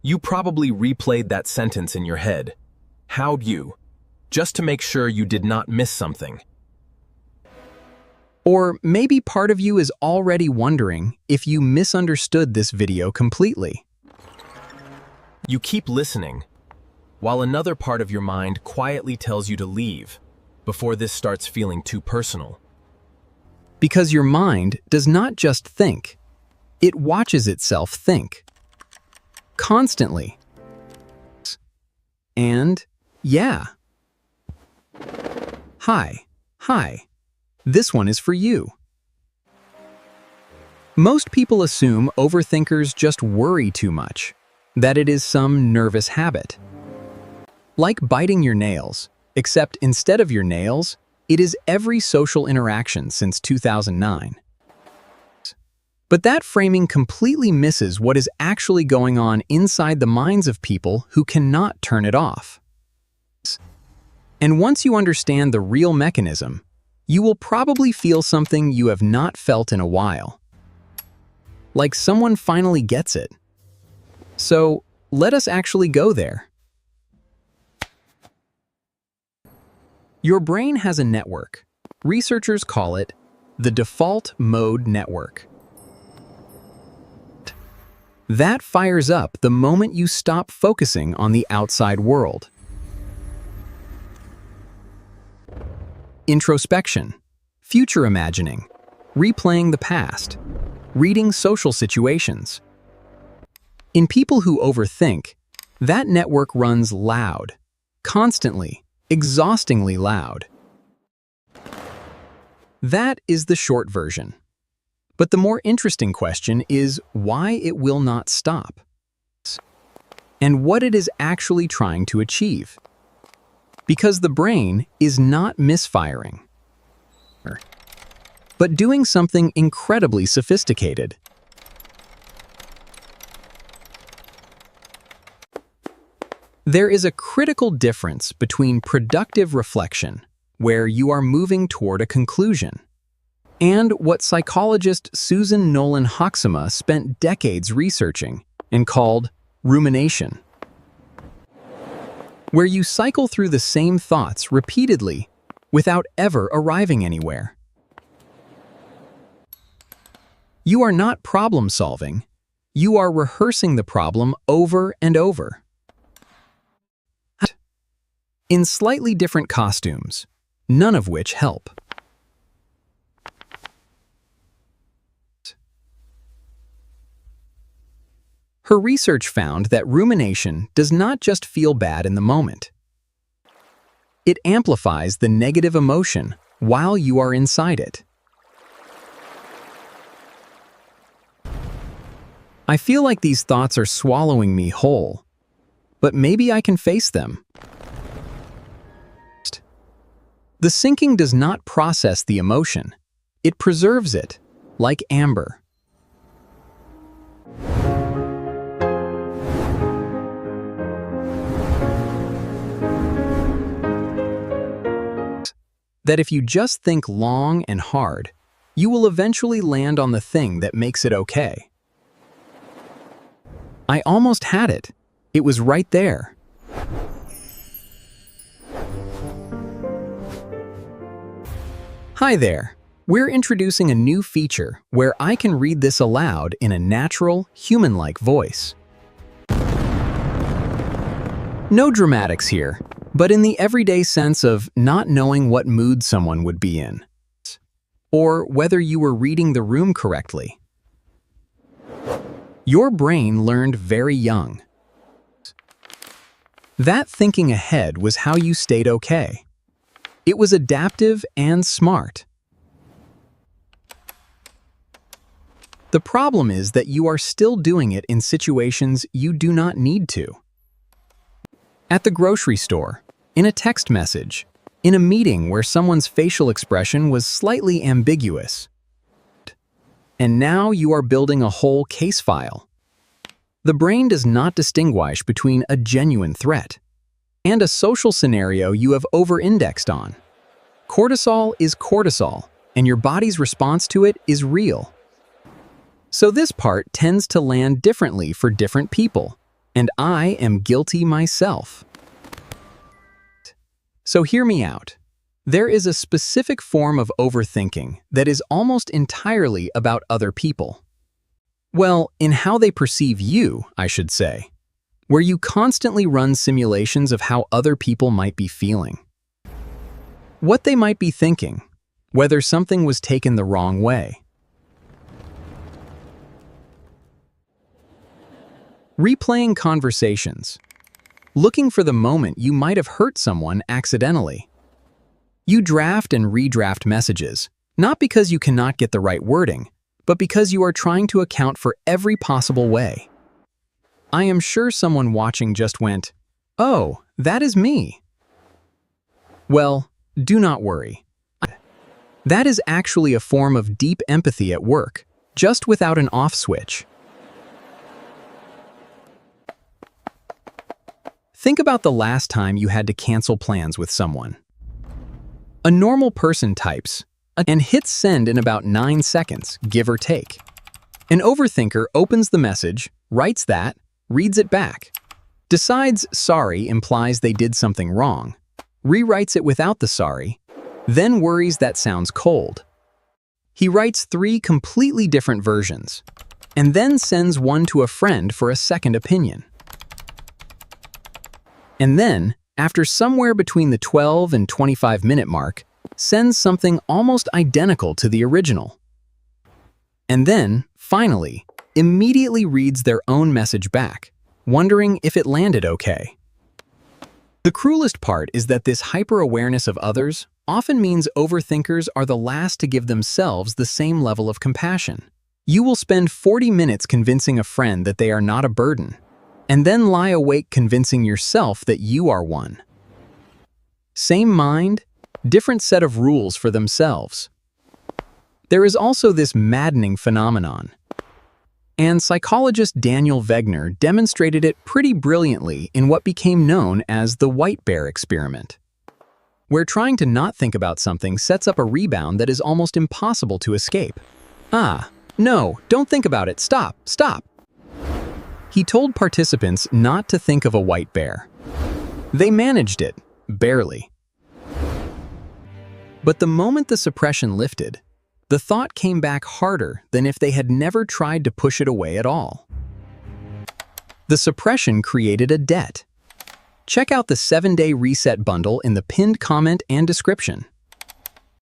You probably replayed that sentence in your head. How'd you? Just to make sure you did not miss something. Or maybe part of you is already wondering if you misunderstood this video completely. You keep listening, while another part of your mind quietly tells you to leave before this starts feeling too personal. Because your mind does not just think, it watches itself think. Constantly. And, yeah. Hi. This one is for you. Most people assume overthinkers just worry too much, that it is some nervous habit. Like biting your nails, except instead of your nails, it is every social interaction since 2009. But that framing completely misses what is actually going on inside the minds of people who cannot turn it off. And once you understand the real mechanism, you will probably feel something you have not felt in a while. Like someone finally gets it. So, let us actually go there. Your brain has a network. Researchers call it the default mode network. That fires up the moment you stop focusing on the outside world. Introspection, future imagining, replaying the past, reading social situations. In people who overthink, that network runs loud, constantly, exhaustingly loud. That is the short version. But the more interesting question is why it will not stop, and what it is actually trying to achieve. Because the brain is not misfiring, but doing something incredibly sophisticated. There is a critical difference between productive reflection, where you are moving toward a conclusion, and what psychologist Susan Nolan-Hoxema spent decades researching and called rumination, where you cycle through the same thoughts repeatedly without ever arriving anywhere. You are not problem solving, you are rehearsing the problem over and over. In slightly different costumes, none of which help. Her research found that rumination does not just feel bad in the moment. It amplifies the negative emotion while you are inside it. I feel like these thoughts are swallowing me whole, but maybe I can face them. The sinking does not process the emotion. It preserves it, like amber. That if you just think long and hard, you will eventually land on the thing that makes it okay. I almost had it. It was right there. Hi there. We're introducing a new feature where I can read this aloud in a natural, human-like voice. No dramatics here, but in the everyday sense of not knowing what mood someone would be in, or whether you were reading the room correctly. Your brain learned very young. That thinking ahead was how you stayed okay. It was adaptive and smart. The problem is that you are still doing it in situations you do not need to. At the grocery store, in a text message, in a meeting where someone's facial expression was slightly ambiguous. And now you are building a whole case file. The brain does not distinguish between a genuine threat and a social scenario you have over-indexed on. Cortisol is cortisol, and your body's response to it is real. So this part tends to land differently for different people, And I am guilty myself. So hear me out. There is a specific form of overthinking that is almost entirely about other people. Well, in how they perceive you, I should say, where you constantly run simulations of how other people might be feeling. What they might be thinking, whether something was taken the wrong way. Replaying conversations. Looking for the moment you might have hurt someone accidentally. You draft and redraft messages, not because you cannot get the right wording, but because you are trying to account for every possible way. I am sure someone watching just went, "Oh, that is me." Well, do not worry. That is actually a form of deep empathy at work, just without an off switch. Think about the last time you had to cancel plans with someone. A normal person types and hits send in about 9 seconds, give or take. An overthinker opens the message, writes that, reads it back, decides sorry implies they did something wrong, rewrites it without the sorry, then worries that sounds cold. He writes 3 completely different versions, and then sends one to a friend for a second opinion. And then, after somewhere between the 12 and 25-minute mark, sends something almost identical to the original. And then, finally, immediately reads their own message back, wondering if it landed okay. The cruelest part is that this hyper-awareness of others often means overthinkers are the last to give themselves the same level of compassion. You will spend 40 minutes convincing a friend that they are not a burden, and then lie awake convincing yourself that you are one. Same mind, different set of rules for themselves. There is also this maddening phenomenon, and psychologist Daniel Wegner demonstrated it pretty brilliantly in what became known as the white bear experiment, where trying to not think about something sets up a rebound that is almost impossible to escape. "Ah, no, don't think about it, stop, stop." He told participants not to think of a white bear. They managed it, barely. But the moment the suppression lifted, the thought came back harder than if they had never tried to push it away at all. The suppression created a debt. Check out the 7-day reset bundle in the pinned comment and description.